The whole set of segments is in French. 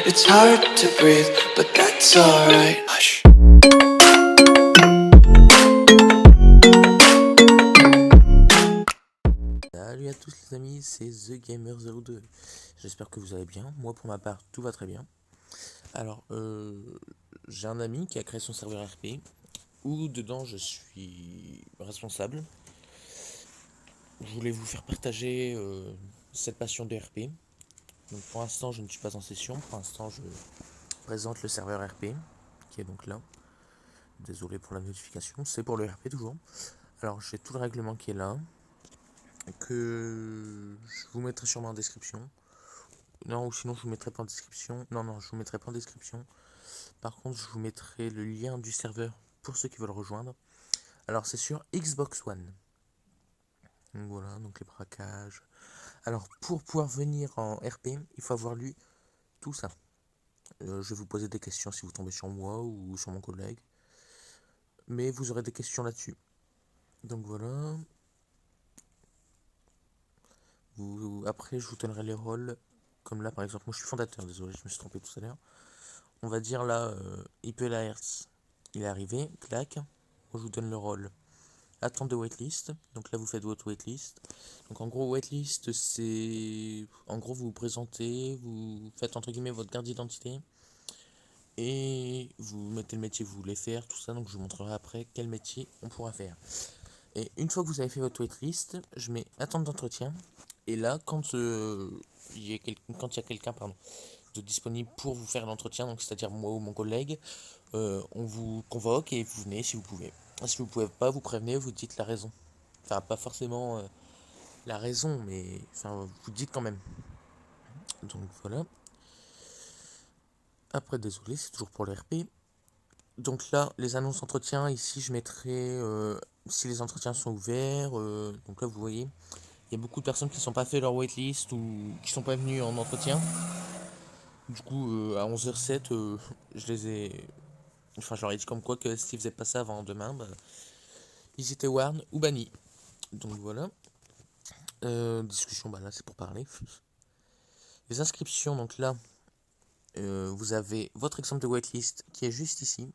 It's hard to breathe, but that's alright. Hush. Salut à tous les amis, c'est TheGamer02. J'espère que vous allez bien. Moi pour ma part, tout va très bien. Alors, j'ai un ami qui a créé son serveur RP, où dedans je suis responsable. Je voulais vous faire partager cette passion de RP. Donc pour l'instant je ne suis pas en session, pour l'instant je présente le serveur RP, qui est donc là. Désolé pour la notification, c'est pour le RP toujours. Alors j'ai tout le règlement qui est là, que je vous mettrai sûrement en description. Non, ou sinon je vous mettrai pas en description. Non, je vous mettrai pas en description. Par contre, je vous mettrai le lien du serveur pour ceux qui veulent rejoindre. Alors, c'est sur Xbox One. Donc voilà, donc les braquages. Alors, pour pouvoir venir en RP, il faut avoir lu tout ça. Je vais vous poser des questions si vous tombez sur moi ou sur mon collègue. Mais vous aurez des questions là-dessus. Donc voilà. Après, je vous donnerai les rôles. Comme là, par exemple, moi je suis fondateur, désolé, je me suis trompé tout à l'heure. On va dire là, IPLARS, il est arrivé, clac. Moi je vous donne le rôle. Attente de waitlist, donc là vous faites votre waitlist. Donc en gros, waitlist, c'est. En gros, vous vous présentez, vous faites entre guillemets votre carte d'identité. Et vous mettez le métier que vous voulez faire, tout ça. Donc je vous montrerai après quel métier on pourra faire. Et une fois que vous avez fait votre waitlist, je mets attente d'entretien. Et là, quand il y a quelqu'un de disponible pour vous faire l'entretien, donc c'est-à-dire moi ou mon collègue, on vous convoque et vous venez si vous pouvez. Si vous pouvez pas, vous prévenez, vous dites la raison. Enfin, pas forcément la raison, mais enfin, vous dites quand même. Donc voilà. Après, désolé, c'est toujours pour le RP. Donc là, les annonces d'entretien, ici je mettrai si les entretiens sont ouverts. Donc là, vous voyez, il y a beaucoup de personnes qui ne sont pas fait leur waitlist ou qui sont pas venues en entretien. Du coup, à 11h07, je les ai. Enfin, je leur ai dit comme quoi que s'ils faisaient pas ça avant demain, bah, ils étaient warn ou bannis. Donc voilà. Discussion, bah là c'est pour parler. Les inscriptions, donc là, vous avez votre exemple de waitlist qui est juste ici.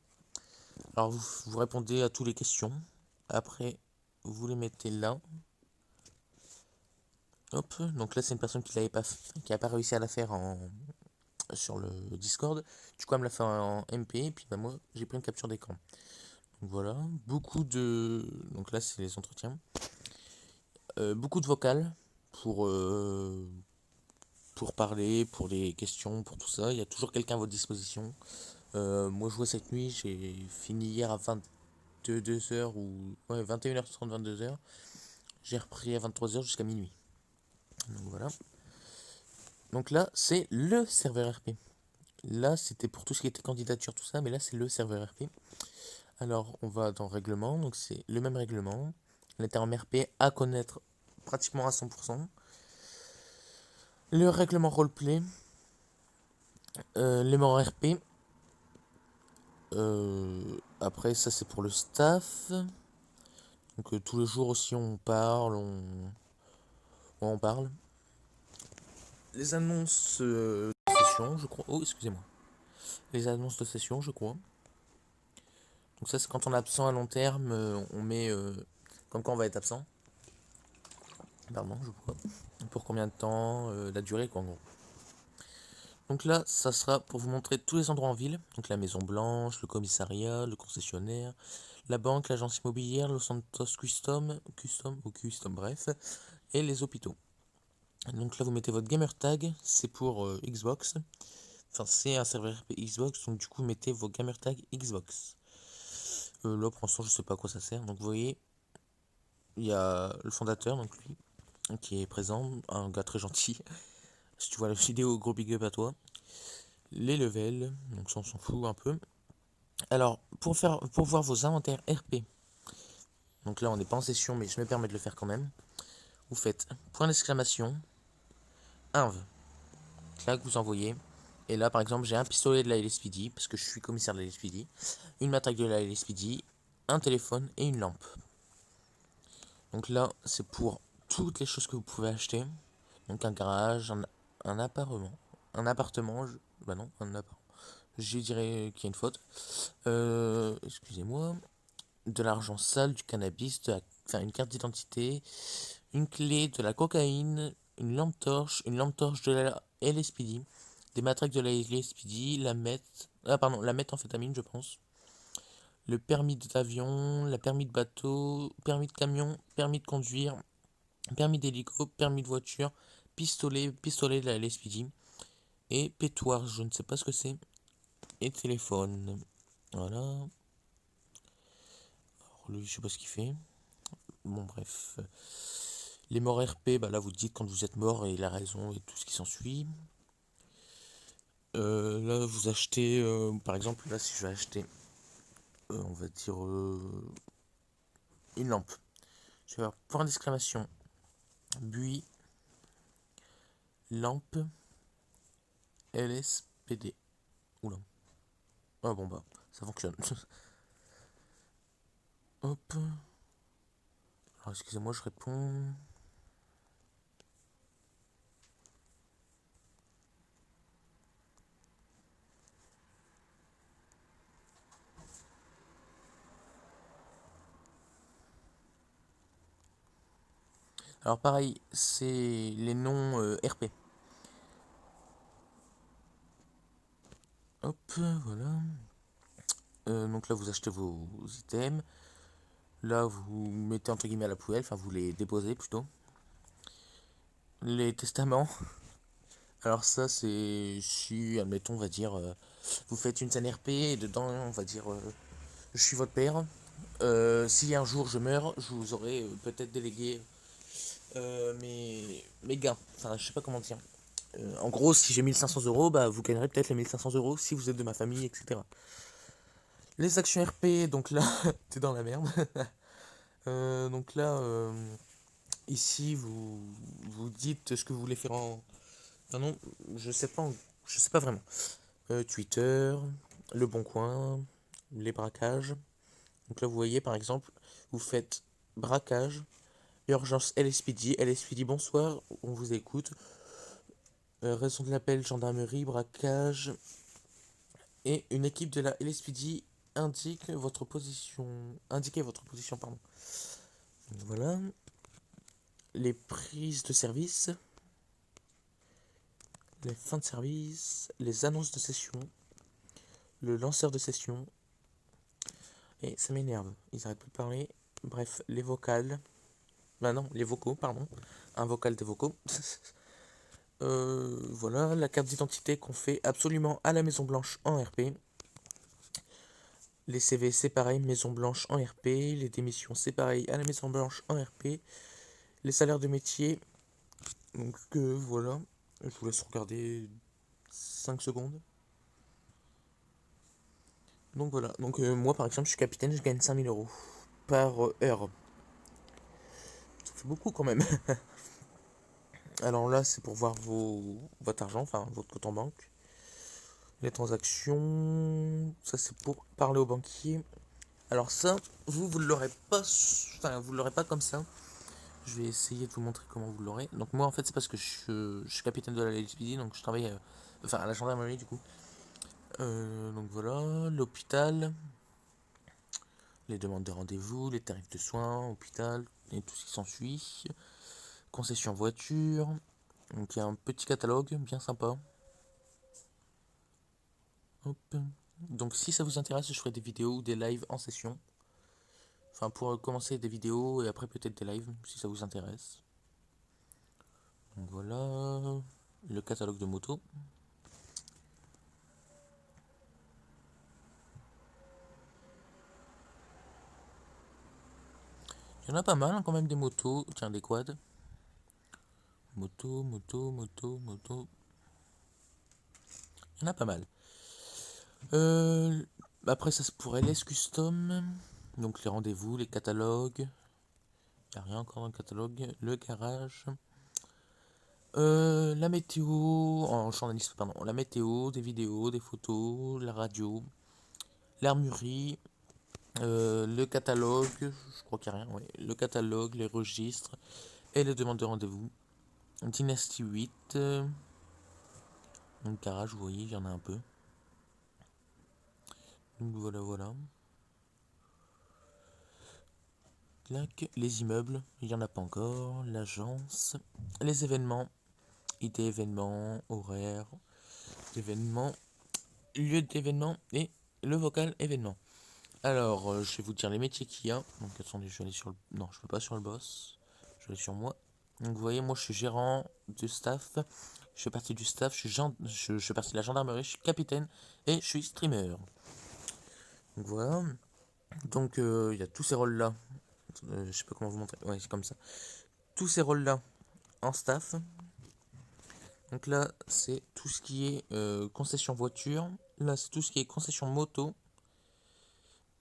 Alors vous répondez à toutes les questions. Après, vous les mettez là. Hop, donc là c'est une personne qui n'a pas réussi à la faire sur le Discord. Du coup elle me l'a fait en MP et puis bah, moi j'ai pris une capture d'écran. Donc voilà, donc là c'est les entretiens. Beaucoup de vocales pour parler, pour les questions, pour tout ça. Il y a toujours quelqu'un à votre disposition. Moi je jouais cette nuit, j'ai fini hier à 22h ou ouais, 21h30, 22h. J'ai repris à 23h jusqu'à minuit. Donc voilà. Donc là, c'est le serveur RP. Là, c'était pour tout ce qui était candidature, tout ça, mais là, c'est le serveur RP. Alors, on va dans règlement, donc c'est le même règlement. Les termes RP à connaître pratiquement à 100%. Le règlement roleplay, les morts RP. Après, ça, c'est pour le staff. Donc, tous les jours aussi, on parle, on parle. Les annonces de session, je crois. Oh, excusez-moi. Les annonces de session, je crois. Donc ça, c'est quand on est absent à long terme, on met comme quoi on va être absent. Pardon, je crois. Pour combien de temps, la durée, quoi, en gros. Donc là, ça sera pour vous montrer tous les endroits en ville. Donc la Maison Blanche, le commissariat, le concessionnaire, la banque, l'agence immobilière, Los Santos Custom, bref, et les hôpitaux. Donc là, vous mettez votre gamer tag, c'est pour Xbox. Enfin, c'est un serveur Xbox, donc du coup, mettez vos gamer tags Xbox. Là, pour l'instant, je sais pas à quoi ça sert. Donc, vous voyez, il y a le fondateur, donc lui, qui est présent, un gars très gentil. Si tu vois la vidéo, gros big up à toi. Les levels, donc ça, on s'en fout un peu. Alors, pour voir vos inventaires RP, donc là, on n'est pas en session, mais je me permets de le faire quand même. Vous faites point d'exclamation, inv. Là, que vous envoyez. Et là, par exemple, j'ai un pistolet de la LSPD, parce que je suis commissaire de la LSPD, une matraque de la LSPD, un téléphone et une lampe. Donc là, c'est pour toutes les choses que vous pouvez acheter. Donc un garage, un appartement, Bah non, on en a pas. Je dirais qu'il y a une faute. Excusez-moi. De l'argent sale, du cannabis, enfin, une carte d'identité, une clé, de la cocaïne, une lampe torche de la LSPD, des matraques de la LSPD, la méthamphétamine, je pense, le permis d'avion, la permis de bateau, permis de camion, permis de conduire, permis d'hélico, permis de voiture, pistolet de la LSPD, et pétoire, je ne sais pas ce que c'est, et téléphone. Voilà. Alors lui, je sais pas ce qu'il fait. Bon, bref. Les morts RP, bah là vous dites quand vous êtes mort et la raison et tout ce qui s'ensuit. Là vous achetez, par exemple, là si je vais acheter, on va dire une lampe. Je vais avoir point d'exclamation, Bui, lampe, LSPD. Oula. Ah bon bah, ça fonctionne. Hop. Alors excusez-moi, je réponds. Alors pareil, c'est les noms RP. Hop, voilà. Donc là vous achetez vos items. Là vous mettez entre guillemets à la poubelle, enfin vous les déposez plutôt. Les testaments. Alors ça c'est si, admettons, on va dire, vous faites une scène RP et dedans on va dire je suis votre père. Si un jour je meurs, je vous aurais peut-être délégué mes gains. Enfin je sais pas comment dire. En gros si j'ai 1500 euros, bah vous gagnerez peut-être les 1500 euros si vous êtes de ma famille, etc. Les actions RP, donc là t'es dans la merde. Donc là ici vous dites ce que vous voulez faire en... Ah non, je sais pas vraiment. Twitter, Le Bon Coin, les braquages. Donc là, vous voyez par exemple, vous faites braquage, urgence LSPD, LSPD bonsoir, on vous écoute. Raison de l'appel, gendarmerie, braquage. Et une équipe de la LSPD indiquez votre position, pardon. Voilà. Les prises de service, les fins de service, les annonces de session, le lanceur de session. Et ça m'énerve, ils arrêtent plus de parler. Bref, les vocales. Bah non, les vocaux, pardon. Un vocal des vocaux. Voilà, la carte d'identité qu'on fait absolument à la Maison Blanche en RP. Les CV, c'est pareil, Maison Blanche en RP. Les démissions, c'est pareil, à la Maison Blanche en RP. Les salaires de métier. Donc voilà, je vous laisse regarder 5 secondes. Donc voilà, donc moi par exemple, je suis capitaine, je gagne 5000 € par heure. Ça fait beaucoup quand même. Alors là, c'est pour voir votre argent, enfin votre compte en banque. Les transactions, ça c'est pour parler au banquier. Alors ça, vous l'aurez pas, enfin vous l'aurez pas comme ça. Je vais essayer de vous montrer comment vous l'aurez. Donc moi en fait c'est parce que je suis capitaine de la LSPD, donc je travaille, enfin à la gendarmerie du coup. Donc voilà, l'hôpital, les demandes de rendez-vous, les tarifs de soins, hôpital et tout ce qui s'ensuit. Concession voiture. Donc il y a un petit catalogue bien sympa. Hop. Donc si ça vous intéresse, je ferai des vidéos ou des lives en session. Enfin pour commencer des vidéos et après peut-être des lives si ça vous intéresse. Donc voilà le catalogue de motos. Il y en a pas mal hein, quand même des motos. Tiens, des quads. Moto. Il y en a pas mal. Après ça c'est pour LS Custom. Donc les rendez-vous, les catalogues. Il n'y a rien encore dans le catalogue. Le garage. La météo, en journaliste, pardon, la météo, des vidéos, des photos, la radio, l'armurerie, le catalogue, je crois qu'il n'y a rien, ouais, le catalogue, les registres et les demandes de rendez-vous. Dynasty 8, Donc garage, vous voyez, il y en a un peu. Donc voilà. Clac, les immeubles, il n'y en a pas encore. L'agence, les événements, idées événements, horaires d'événements, lieu d'événements et le vocal événement. Alors, je vais vous dire les métiers qu'il y a. Donc attendez, je vais aller sur le... Non, je ne vais pas sur le boss. Je vais aller sur moi. Donc vous voyez, moi je suis gérant de staff. Je fais partie du staff, je fais partie de la gendarmerie, je suis capitaine et je suis streamer. Donc voilà. Donc il y a tous ces rôles-là. Je sais pas comment vous montrer. Ouais, c'est comme ça. Tous ces rôles-là en staff. Donc là, c'est tout ce qui est concession voiture. Là, c'est tout ce qui est concession moto.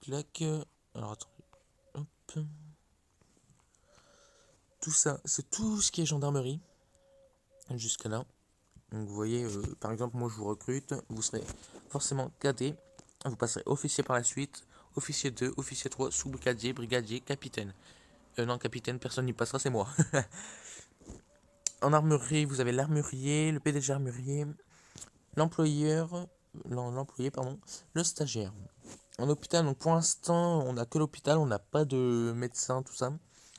Clac. Alors attendez. Hop. Tout ça, c'est tout ce qui est gendarmerie. Jusqu'à là. Donc vous voyez, par exemple, moi je vous recrute. Vous serez forcément cadet. Vous passerez officier par la suite. Officier 2, officier 3, sous-brigadier, brigadier, capitaine. Non, capitaine, personne n'y passera, c'est moi. En armurerie, vous avez l'armurier, le PDG armurier, l'employeur, l'employé, pardon, le stagiaire. En hôpital, donc pour l'instant, on n'a que l'hôpital, on n'a pas de médecin, tout ça.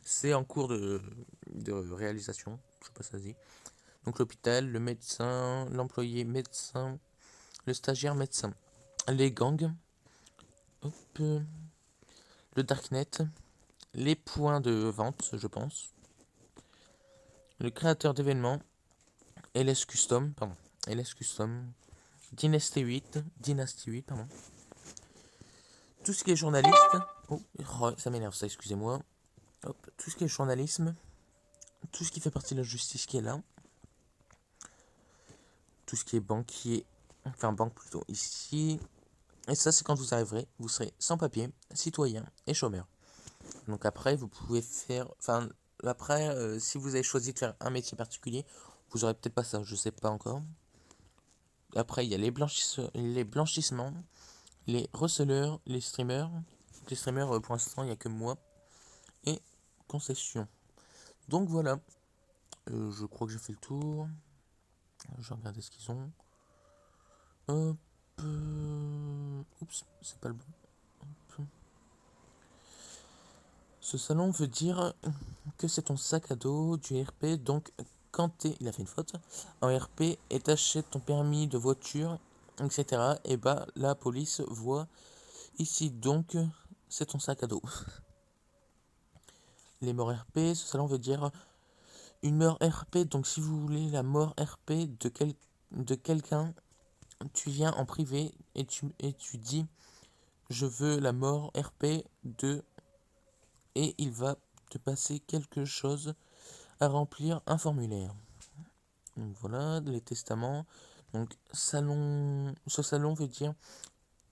C'est en cours de réalisation, je sais pas si ça se dit. Donc l'hôpital, le médecin, l'employé médecin, le stagiaire médecin. Les gangs, hop, le darknet, les points de vente, je pense. Le créateur d'événements, LS Custom, pardon, LS Custom, Dynasty 8, pardon. Tout ce qui est journaliste, oh, ça m'énerve ça, excusez-moi. Hop, tout ce qui est journalisme, tout ce qui fait partie de la justice qui est là, tout ce qui est banquier, enfin banque plutôt ici. Et ça, c'est quand vous arriverez, vous serez sans papier, citoyen et chômeur. Donc après, vous pouvez faire, enfin après, si vous avez choisi de faire un métier particulier, vous aurez peut-être pas ça, je sais pas encore. Après, il y a les blanchissements, les receleurs, les streamers. Les streamers, pour l'instant, il n'y a que moi. Et concession. Donc voilà. Je crois que j'ai fait le tour. Je vais regarder ce qu'ils ont. Hop. Oups, c'est pas le bon. Hop. Ce salon veut dire que c'est ton sac à dos du RP. Donc, quand t'es. Il a fait une faute. En RP et t'achètes ton permis de voiture, etc. Et bah, la police voit ici donc c'est ton sac à dos. Les morts RP, ce salon veut dire une mort RP. Donc, si vous voulez la mort RP de quelqu'un, tu viens en privé et tu dis je veux la mort RP de, et il va te passer quelque chose à remplir un formulaire. Donc voilà, les testaments. Donc ce salon veut dire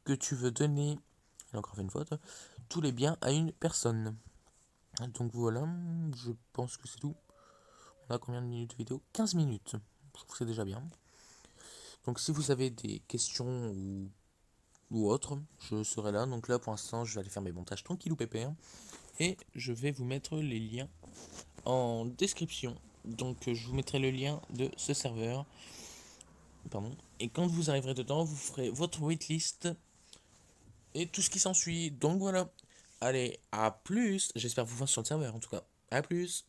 que tu veux donner, il a encore fait une faute, tous les biens à une personne. Donc voilà, je pense que c'est tout. On a combien de minutes de vidéo? 15 minutes. Je trouve que c'est déjà bien. Donc si vous avez des questions ou autres, je serai là. Donc là pour l'instant je vais aller faire mes montages tranquille ou pépère. Et je vais vous mettre les liens en description. Donc je vous mettrai le lien de ce serveur. Pardon. Et quand vous arriverez dedans, vous ferez votre waitlist et tout ce qui s'ensuit. Donc voilà. Allez, à plus. J'espère vous voir sur le serveur en tout cas. À plus.